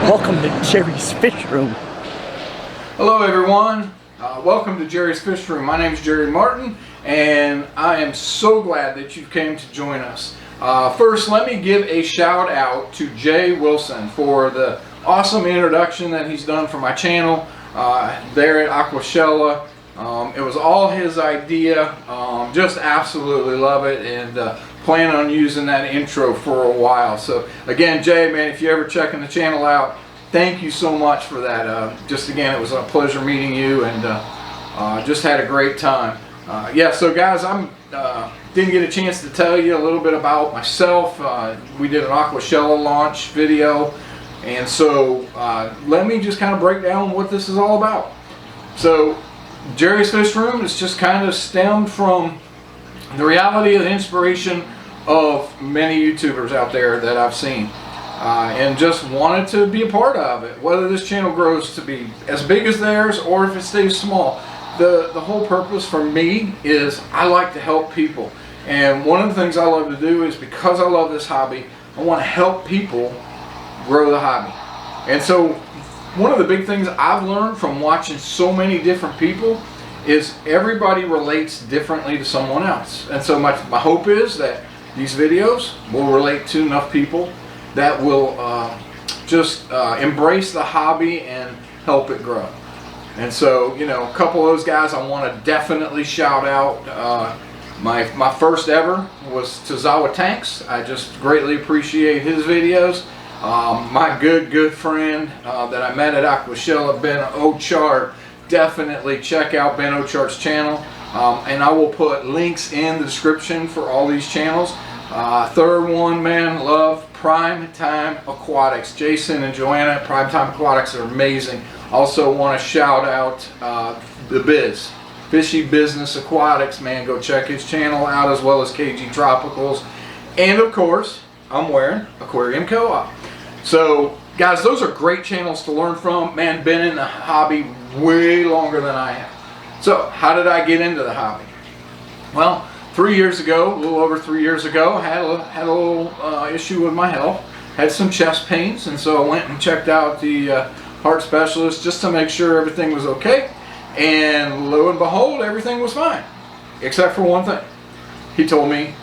Welcome to Jerry's Fish Room. Hello everyone, welcome to Jerry's Fish Room. My name is Jerry Martin and I am so glad that you came to join us. First, let me give a shout out to Jay Wilson for the awesome introduction that he's done for my channel there at Aquashella. It was all his idea. Just absolutely love it, and plan on using that intro for a while. So again, Jay, man, if you're ever checking the channel out, thank you so much for that. Just again, it was a pleasure meeting you, and just had a great time. Yeah, so guys, didn't get a chance to tell you a little bit about myself. We did an Aquashella launch video, and so let me just kind of break down what this is all about. So Jerry's Fish Room is just kind of stemmed from the reality of the inspiration of many YouTubers out there that I've seen, and just wanted to be a part of it. Whether this channel grows to be as big as theirs or if it stays small, the whole purpose for me is I like to help people. And one of the things I love to do is, because I love this hobby, I want to help people grow the hobby. And so one of the big things I've learned from watching so many different people is everybody relates differently to someone else. And so my hope is that these videos will relate to enough people that will just embrace the hobby and help it grow. And so, you know, a couple of those guys I want to definitely shout out. My first ever was to Zawa Tanks. I just greatly appreciate his videos. My good friend that I met at Aquashella, Ben Ochart, definitely check out Ben Ochart's channel, and I will put links in the description for all these channels. Third one, man, love Prime Time Aquatics. Jason and Joanna at Prime Time Aquatics are amazing. Also want to shout out the Biz, Fishy Business Aquatics, man, go check his channel out, as well as KG Tropicals, and of course I'm wearing Aquarium Co-op. So guys, those are great channels to learn from. Man, been in the hobby way longer than I have. So how did I get into the hobby? Well, 3 years ago, a little over 3 years ago, I had a little issue with my health. Had some chest pains, and so I went and checked out the heart specialist just to make sure everything was okay. And lo and behold, everything was fine, except for one thing. He told me,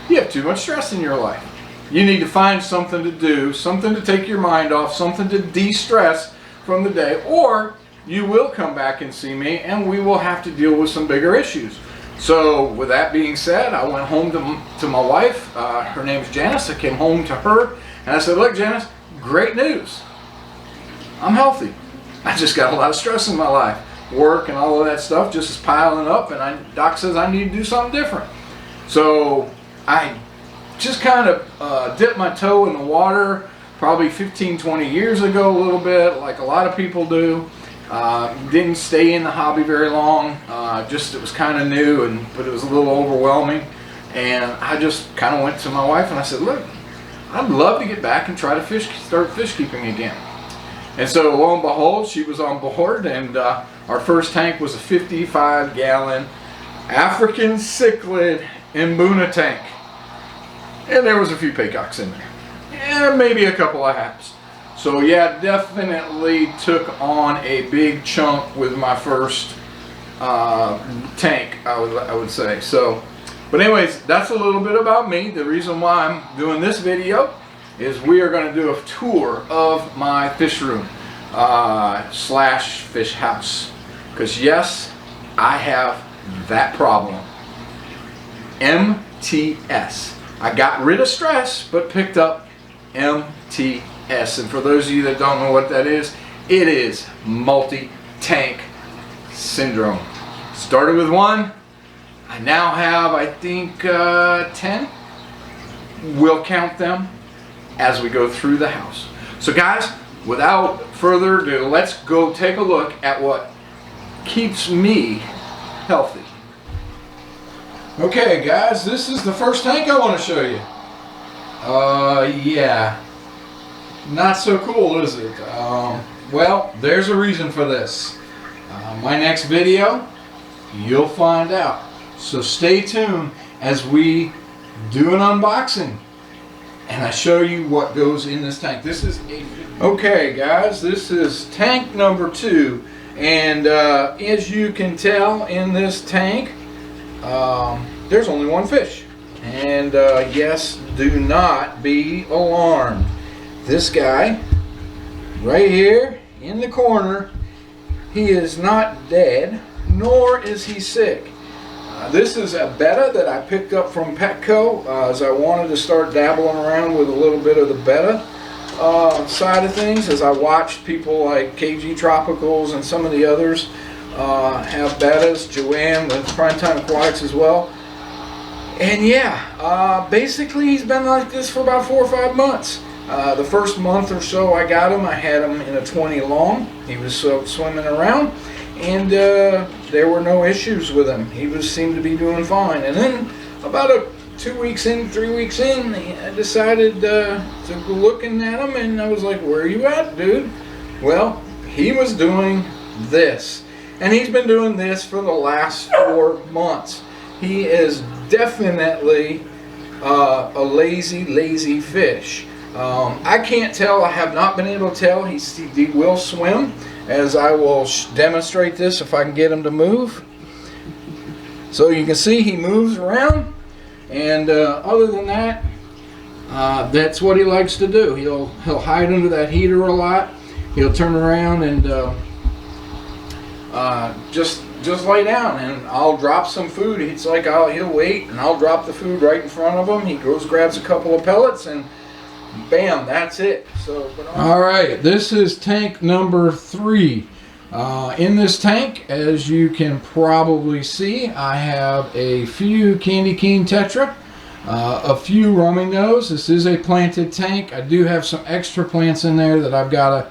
you have too much stress in your life. You need to find something to do, something to take your mind off, something to de-stress from the day, or you will come back and see me and we will have to deal with some bigger issues. So with that being said, I went home to my wife. Her name's Janice. I came home to her and I said, look, Janice, great news. I'm healthy. I just got a lot of stress in my life. Work and all of that stuff just is piling up, and Doc says I need to do something different. So I just kind of dipped my toe in the water probably 15-20 years ago, a little bit, like a lot of people do. Didn't stay in the hobby very long. Just it was kind of new, but it was a little overwhelming. And I just kind of went to my wife and I said, look, I'd love to get back and try to start fish keeping again. And so lo and behold, she was on board, and our first tank was a 55-gallon African Cichlid Mbuna tank. And there was a few paycocks in there, and maybe a couple of haps. So yeah, definitely took on a big chunk with my first tank, I would say. So, but anyways, that's a little bit about me. The reason why I'm doing this video is we are going to do a tour of my fish room slash fish house, because yes, I have that problem. MTS. I got rid of stress, but picked up MTS. And for those of you that don't know what that is, it is multi-tank syndrome. Started with one. I now have, I think, 10. We'll count them as we go through the house. So guys, without further ado, let's go take a look at what keeps me healthy. Okay guys, this is the first tank I want to show you. Yeah, not so cool, is it? Well, there's a reason for this. My next video, you'll find out. So stay tuned as we do an unboxing and I show you what goes in this tank. This is okay, guys. This is tank number 2, and as you can tell, in this tank, there's only one fish. And yes, do not be alarmed. This guy, right here in the corner, he is not dead, nor is he sick. This is a Betta that I picked up from Petco as I wanted to start dabbling around with a little bit of the Betta side of things, as I watched people like KG Tropicals and some of the others have Bettas, Joanne with Primetime Aquatics as well. And yeah, basically he's been like this for about 4 or 5 months. The first month or so I got him, I had him in a 20 long. He was swimming around, and there were no issues with him. He seemed to be doing fine. And then about 2 weeks in, 3 weeks in, I decided to go looking at him, and I was like, where are you at, dude? Well, he was doing this. And he's been doing this for the last 4 months. He is definitely a lazy fish. I can't tell. I have not been able to tell. He will swim, as I will demonstrate this if I can get him to move. So you can see he moves around, and other than that, that's what he likes to do. He'll hide under that heater a lot. He'll turn around and just lay down, and I'll drop some food. It's like he'll wait, and I'll drop the food right in front of him. He goes, grabs a couple of pellets, and bam, that's it. So, all right, this is tank number 3. In this tank, as you can probably see, I have a few candy cane tetra, a few rummy nose. This is a planted tank. I do have some extra plants in there that I've got to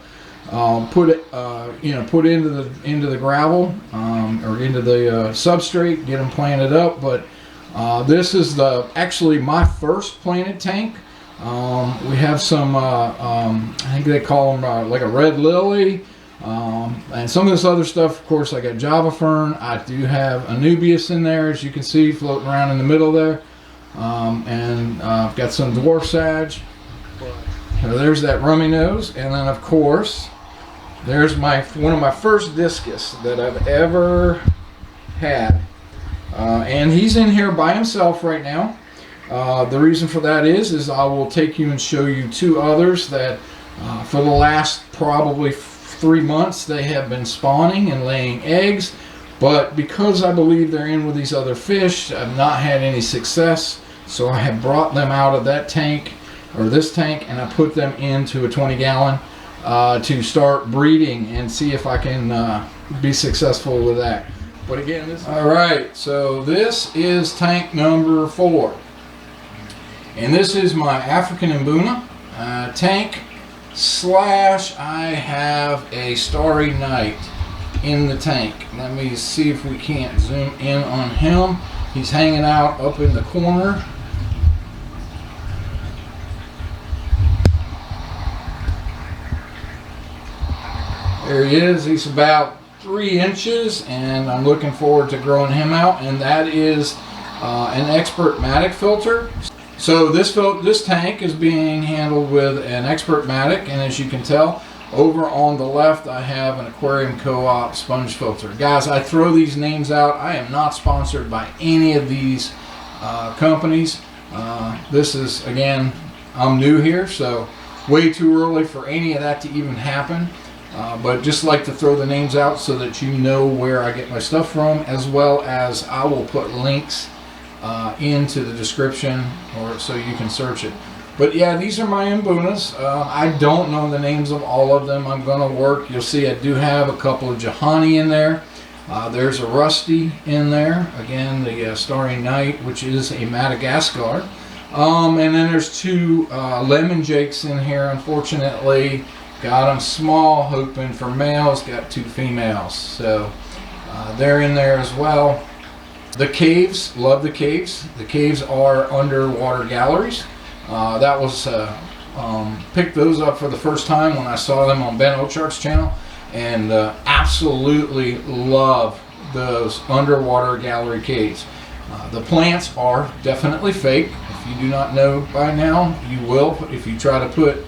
put into the gravel or into the substrate, get them planted up. But this is actually my first planted tank. We have some, I think they call them like a red lily, and some of this other stuff. Of course, I got Java fern. I do have Anubias in there, as you can see, floating around in the middle there, and I've got some dwarf sage. So there's that rummy nose, and then of course there's one of my first discus that I've ever had, and he's in here by himself right now. The reason for that is I will take you and show you 2 others that for the last probably 3 months they have been spawning and laying eggs, but because I believe they're in with these other fish, I've not had any success. So I have brought them out of that tank, or this tank, and I put them into a 20-gallon to start breeding and see if I can be successful with that. But again, all right, so this is tank number 4. And this is my African Mbuna tank / I have a Starry Night in the tank. Let me see if we can't zoom in on him. He's hanging out up in the corner. There he is. He's about 3 inches, and I'm looking forward to growing him out. And that is an Expert Matic filter. So this tank is being handled with an Expert Matic, and as you can tell, over on the left I have an Aquarium Co-op sponge filter. Guys, I throw these names out. I am not sponsored by any of these companies. This is, again, I'm new here, so way too early for any of that to even happen. But just like to throw the names out so that you know where I get my stuff from, as well as I will put links into the description, or so you can search it. But yeah, these are my Mbunas. I don't know the names of all of them. I'm going to work. You'll see I do have a couple of Jahani in there. There's a Rusty in there. Again, the Starry Night, which is a Madagascar. And then there's 2 Lemon Jakes in here. Unfortunately, got them small, hoping for males. Got 2 females. So they're in there as well. The caves, love the caves. The caves are underwater galleries. That was picked those up for the first time when I saw them on Ben Ochark's channel, and absolutely love those underwater gallery caves. The plants are definitely fake. If you do not know by now, you will. If you try to put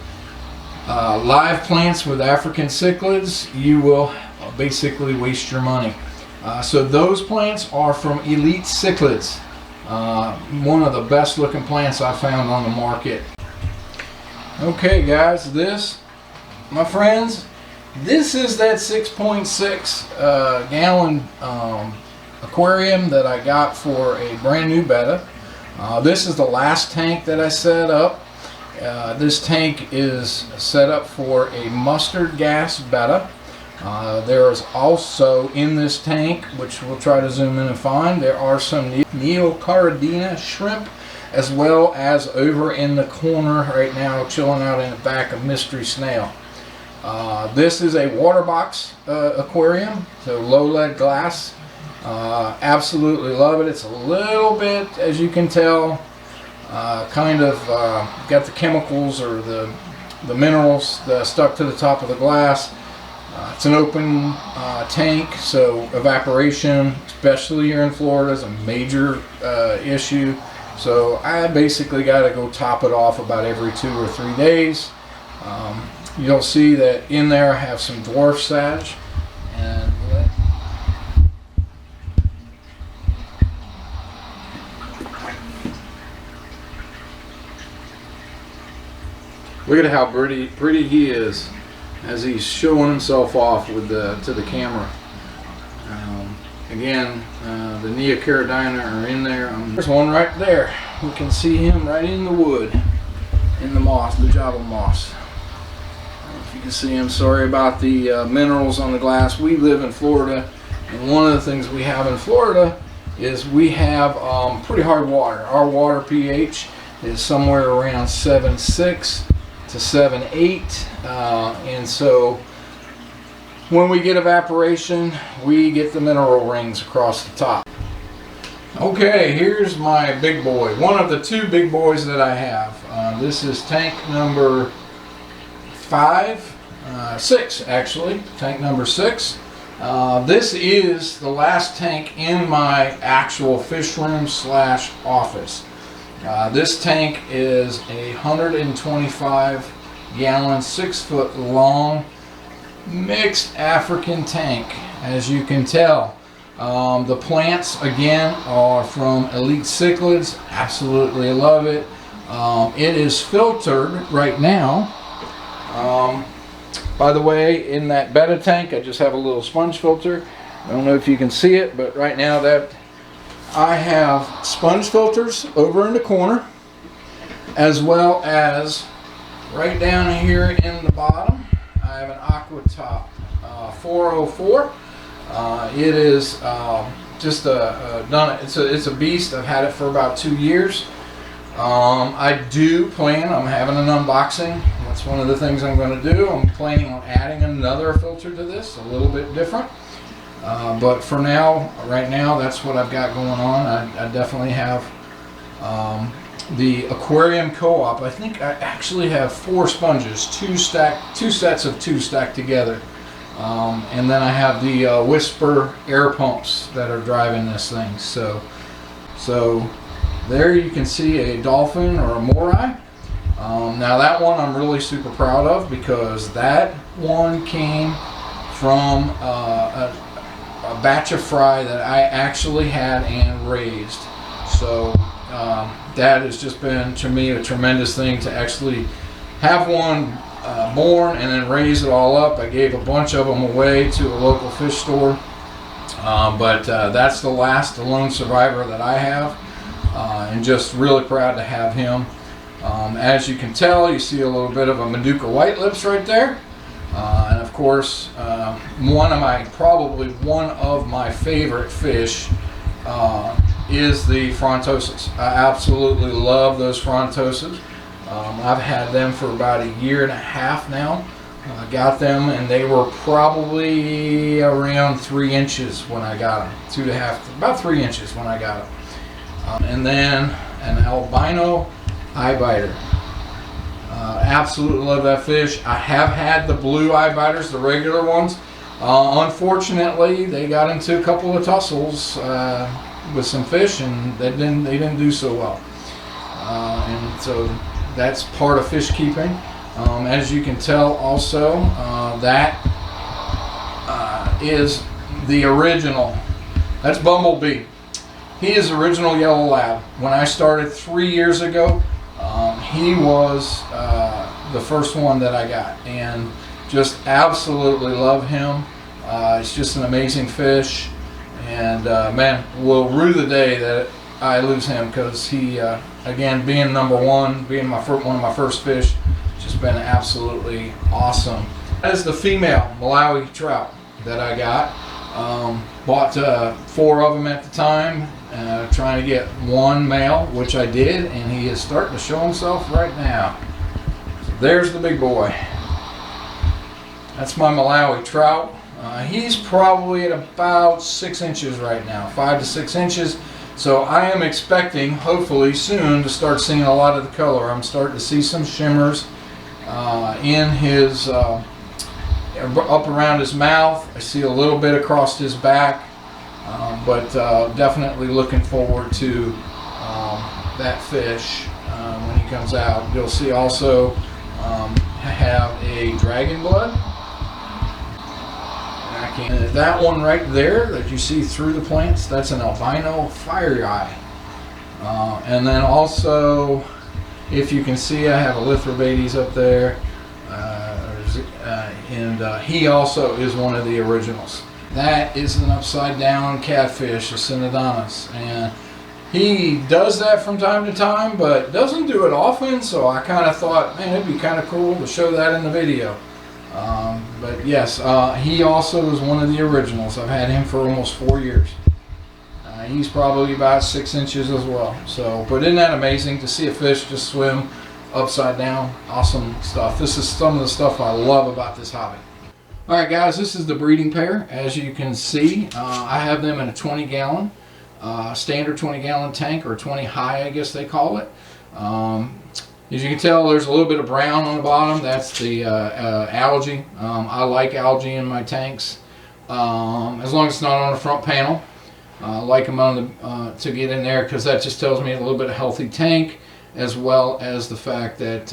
live plants with African cichlids, you will basically waste your money. So those plants are from Elite Cichlids. One of the best looking plants I found on the market. Okay guys, this, my friends, this is that 6.6 gallon aquarium that I got for a brand new Betta. This is the last tank that I set up. This tank is set up for a mustard gas Betta. There is also in this tank, which we'll try to zoom in and find, there are some neocaridina shrimp, as well as over in the corner right now, chilling out in the back, a mystery snail. This is a water box aquarium, so low lead glass. Absolutely love it. It's a little bit, as you can tell, kind of got the chemicals or the minerals stuck to the top of the glass. It's an open tank, so evaporation, especially here in Florida, is a major issue. So I basically got to go top it off about every 2 or 3 days. You'll see that in there I have some dwarf sage. And look at how pretty he is as he's showing himself off with to the camera. Again, the neocaridina are in there. There's one right there. We can see him right in the wood, in the moss, the Java moss. If you can see him, sorry about the minerals on the glass. We live in Florida, and one of the things we have in Florida is we have pretty hard water. Our water pH is somewhere around 7.6 to 7.8, and so when we get evaporation, we get the mineral rings across the top. Okay, here's my big boy, one of the 2 big boys that I have. This is tank number 6 actually, tank number 6. This is the last tank in my actual fish room slash office. This tank is a 125 gallon, 6 foot long mixed African tank, as you can tell. The plants again are from Elite Cichlids. Absolutely love it. It is filtered right now. By the way, in that Betta tank I just have a little sponge filter. I don't know if you can see it, but right now that I have sponge filters over in the corner, as well as right down here in the bottom I have an Aqua Top 404. It is just it's a beast. I've had it for about 2 years. I do plan on having an unboxing. That's one of the things I'm going to do. I'm planning on adding another filter to this, a little bit different. But for now, right now, that's what I've got going on. I definitely have the Aquarium Co-op. I think I actually have 4 sponges, 2 sets of 2 stacked together. And then I have the Whisper air pumps that are driving this thing. So there you can see a dolphin or a morai. Now that one I'm really super proud of, because that one came from a batch of fry that I actually had and raised. So that has just been, to me, a tremendous thing to actually have one born and then raise it all up. I gave a bunch of them away to a local fish store, but that's the lone survivor that I have, and just really proud to have him. As you can tell, you see a little bit of a Maduka white lips right there, and of course probably one of my favorite fish is the frontosis. I absolutely love those frontoses. I've had them for about 1.5 years now. I got them and they were probably around 3 inches when I got them. 2.5, about 3 inches when I got them. And then an albino eye biter. Absolutely love that fish. I have had the blue eye biters, the regular ones. Unfortunately, they got into a couple of tussles with some fish, and they didn't do so well. and so that's part of fish keeping. As you can tell also, that is the original. That's Bumblebee. He is original yellow lab. When I started 3 years ago, he was the first one that I got, and just absolutely love him. It's just an amazing fish, and man, will rue the day that I lose him, because he, again, being number one, being one of my first fish, just been absolutely awesome. That is the female Malawi trout that I got. Bought 4 of them at the time, trying to get one male, which I did, and he is starting to show himself right now. So there's the big boy. That's my Malawi trout. He's probably at about 6 inches right now, 5 to 6 inches. So I am expecting, hopefully soon, to start seeing a lot of the color. I'm starting to see some shimmers in his, up around his mouth. I see a little bit across his back, but definitely looking forward to that fish when he comes out. You'll see also have a dragon blood. That one right there that you see through the plants, that's an albino fire eye. And then also, if you can see, I have a Lithrobates up there, and he also is one of the originals. That is an upside down catfish, a Synodontis, and he does that from time to time, but doesn't do it often, so I kind of thought, man, it'd be kind of cool to show that in the video. But yes, he also is one of the originals. I've had him for almost 4 years. He's probably about 6 inches as well. So, but isn't that amazing to see a fish just swim upside down? Awesome stuff. This is some of the stuff I love about this hobby. All right, guys, this is the breeding pair. As you can see, I have them in a 20-gallon, standard 20-gallon tank, or 20 high, I guess they call it. As you can tell, there's a little bit of brown on the bottom. That's the algae. I like algae in my tanks, as long as it's not on the front panel. I like them on the, to get in there, because that just tells me a little bit of healthy tank, as well as the fact that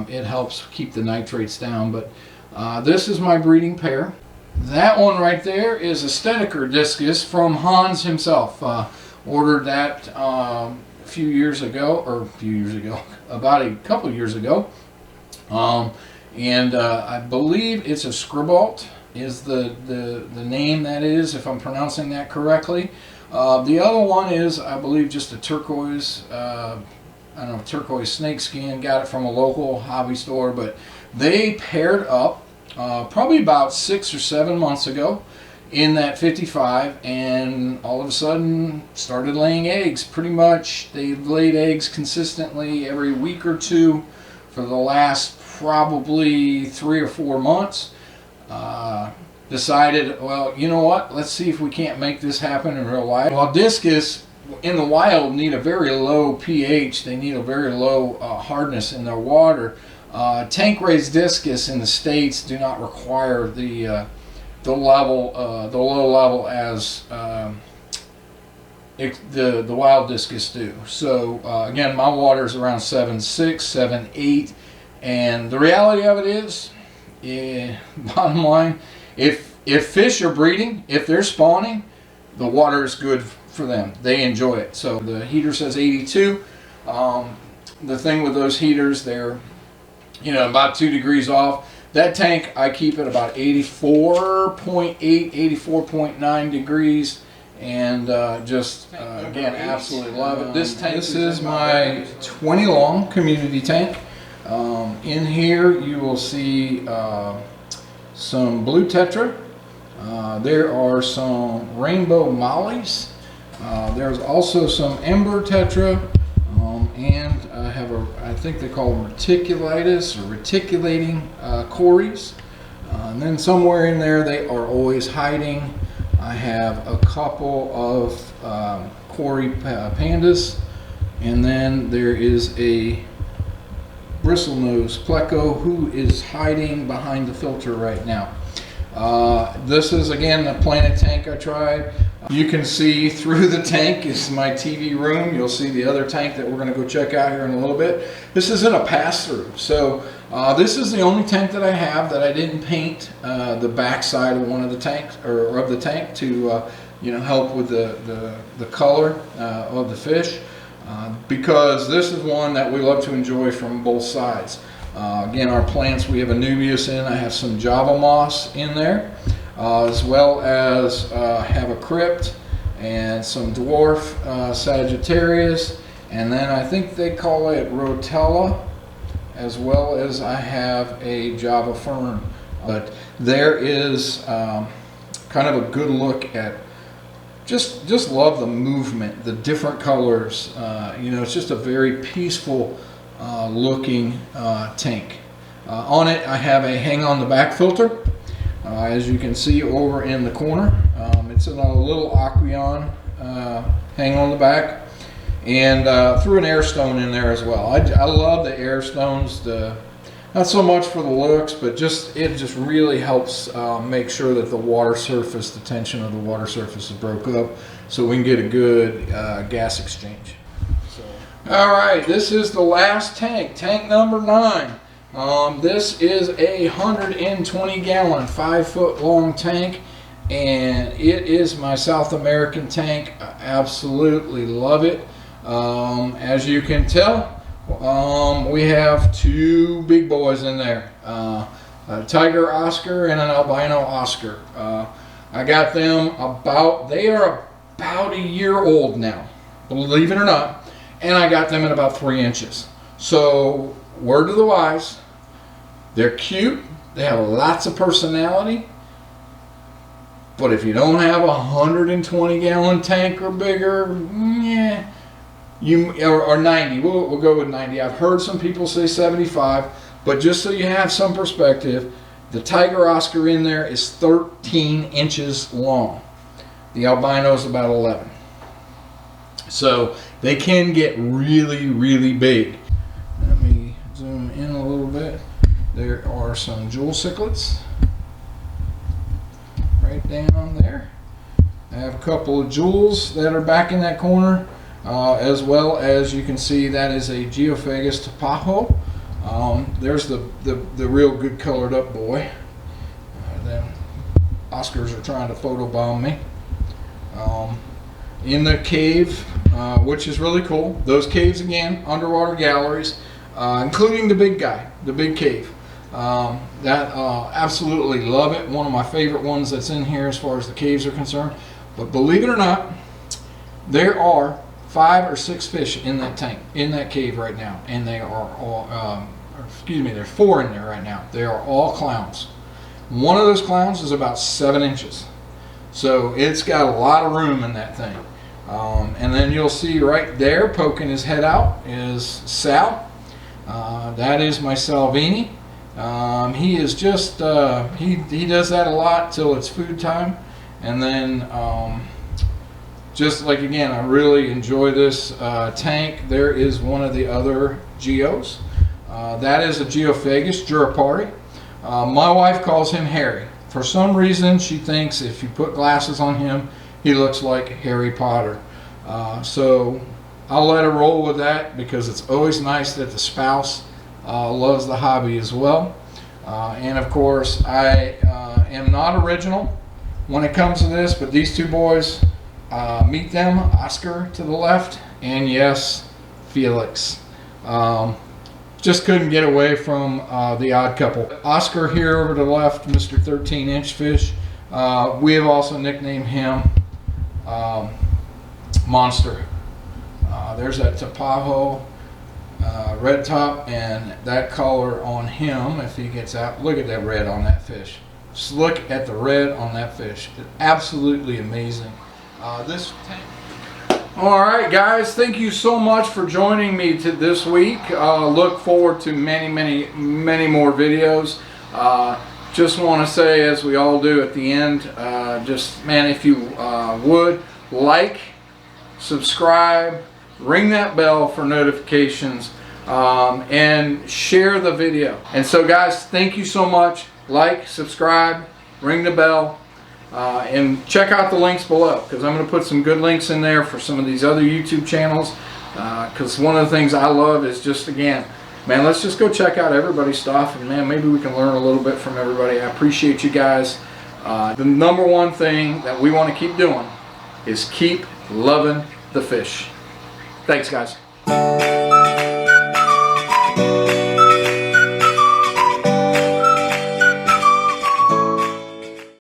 it helps keep the nitrates down. But this is my breeding pair. That one right there is a Steniker Discus from Hans himself. Ordered that few years ago, about a couple years ago, and I believe it's a Scribalt is the name that is, if I'm pronouncing that correctly. The other one is, I believe, just a turquoise, I don't know, turquoise snakeskin. Got it from a local hobby store, but they paired up probably about 6 or 7 months ago in that 55, and all of a sudden started laying eggs. Pretty much they've laid eggs consistently every week or two for the last probably 3 or 4 months. Decided, well, you know what, let's see if we can't make this happen in real life. While Discus in the wild need a very low pH, they need a very low hardness in their water. Tank raised Discus in the States do not require the low level as the wild Discus do. So again, my water is around 7.6, 7.8, and the reality of it is, bottom line, if fish are breeding, if they're spawning, the water is good for them. They enjoy it. So the heater says 82. The thing with those heaters, they're, you know, about 2 degrees off. That tank I keep at about 84.8, 84.9 degrees, and again, absolutely love it. This is my 20 long community tank. In here you will see some blue tetra. There are some rainbow mollies. There's also some ember tetra, and I have I think they call them reticulatus or reticulating cories. And then somewhere in there they are always hiding. I have a couple of cory pandas, and then there is a bristlenose pleco who is hiding behind the filter right now. This is again a planted tank I tried. You can see through the tank is my TV room. You'll see the other tank that we're going to go check out here in a little bit. This isn't a pass-through, so this is the only tank that I have that I didn't paint the back side of one of the tanks, or of the tank, to you know, help with the color of the fish, because this is one that we love to enjoy from both sides. Again, our plants, we have Anubias in. I have some Java moss in there, as well as have a crypt and some dwarf Sagittarius, and then I think they call it Rotella, as well as I have a Java fern. But there is kind of a good look at, just love the movement, the different colors. You know, it's just a very peaceful looking tank. On it I have a hang on the back filter, as you can see over in the corner. It's in a little Aquarium hang on the back, and threw an air stone in there as well. I love the air stones, not so much for the looks, but it just really helps make sure that the water surface, the tension of the water surface is broke up, so we can get a good gas exchange. All right, this is the last tank, tank number 9. This is a 120 gallon, 5 foot long tank, and it is my South American tank. I absolutely love it. As you can tell, we have 2 big boys in there, a tiger Oscar and an albino Oscar. I got them they are about a year old now, believe it or not. And I got them at about 3 inches. So, word to the wise, they're cute, they have lots of personality, but if you don't have a 120 gallon tank or bigger, yeah, or 90, we'll go with 90. I've heard some people say 75, but just so you have some perspective, the tiger Oscar in there is 13 inches long. The albino is about 11. So they can get really, really big. Let me zoom in a little bit. There are some jewel cichlids right down there. I have a couple of jewels that are back in that corner, as well as you can see that is a Geophagus tapajo. There's the real good colored up boy. Then Oscars are trying to photobomb me. In the cave, which is really cool. Those caves, again, underwater galleries, including the big guy, the big cave. Absolutely love it. One of my favorite ones that's in here as far as the caves are concerned. But believe it or not, there are 5 or 6 fish in that tank, in that cave right now, and they are all, excuse me, there's 4 in there right now. They are all clowns. One of those clowns is about 7 inches. So it's got a lot of room in that thing. And then you'll see right there, poking his head out, is Sal. That is my Salvini. He is just, he does that a lot till it's food time. And then, just like, again, I really enjoy this tank. There is one of the other geos. That is a Geophagus jurapari. My wife calls him Harry. For some reason, she thinks if you put glasses on him, he looks like Harry Potter. So I'll let her roll with that, because it's always nice that the spouse loves the hobby as well. And of course, I am not original when it comes to this, but these 2 boys, meet them, Oscar to the left, and yes, Felix. Just couldn't get away from the odd couple. Oscar here over to the left, Mr. 13-inch fish. We have also nicknamed him Monster. There's that Tapajo red top, and that color on him, if he gets out, look at that red on that fish. Just look at the red on that fish. It's absolutely amazing. This tank. All right, guys, thank you so much for joining me this week. Look forward to many more videos. Just want to say, as we all do at the end, just, man, if you would, like, subscribe, ring that bell for notifications, and share the video. And so, guys, thank you so much. Like, subscribe, ring the bell, And check out the links below, because I'm going to put some good links in there for some of these other YouTube channels, because one of the things I love is just, again, man, let's just go check out everybody's stuff, and man, maybe we can learn a little bit from everybody. I appreciate you guys. The number one thing that we want to keep doing is keep loving the fish. Thanks, guys.